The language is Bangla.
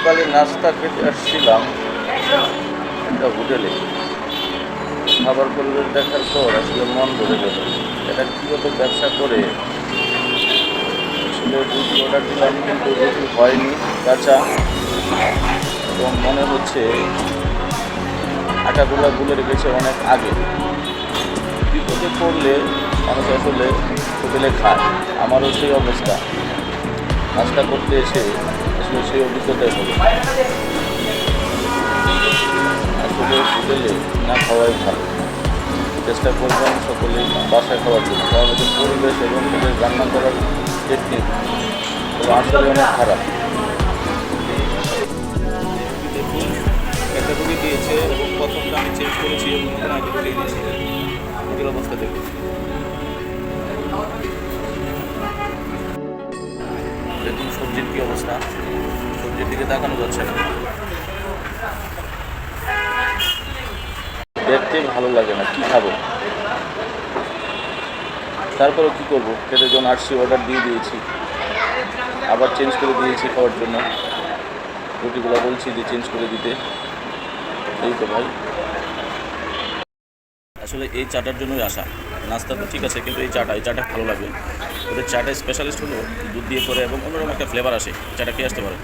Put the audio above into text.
সকালে নাস্তা খেতে আসছিলাম একটা হোটেলে। খাবার পরিবেশ দেখার পর আসলে মন ভরে গেল। এটা কীভাবে ব্যবসা করে। আসলে রুটি অর্ডার দিলাম কিন্তু রুটি হয়নি, কাঁচা, এবং মনে হচ্ছে আটাগুলা গুলে রেখেছে অনেক আগে। বিপদে পড়লে মানুষ আসলে হোটেলে খায়, আমারও সেই অবস্থা। নাস্তা করতে এসে আসলে সেই অভিজ্ঞতাই হলো। আসলে হোটেলে না খাওয়াই ভালো। চেষ্টা করবেন সকলেই বাসায় খাওয়ার জন্য, কারণ এদের পরিবেশ এবং এদের রান্না করার টেকনিক আসলে অনেক খারাপ। দেখুন, একটা রুটি দিয়েছে এবং প্রথমটা আমি চেঞ্জ করেছি এবং নতুন আগে রুটি দিয়েছি। রুটির অবস্থা দেখুন। দেখুন সবজির কী অবস্থা, সবজির দিকে তাকানো যাচ্ছে না। দেখতে ভালো লাগে না, কি খাবো। তারপরেও কী করবো, খেতে যখন আসছি অর্ডার দিয়ে দিয়েছি, আবার চেঞ্জ করে দিয়েছি খাওয়ার জন্য। রুটিগুলো বলছি যে চেঞ্জ করে দিতে। এই তো ভাই, আসলে এই চাটার জন্যই আসা। নাস্তা তো ঠিক আছে, কিন্তু এই চাটা ভালো লাগবে। ওদের চাটা স্পেশালিস্ট হলো দুধ দিয়ে করে এবং অন্যরকম একটা ফ্লেভার আসে। চাটা খেয়ে আসতে পারে।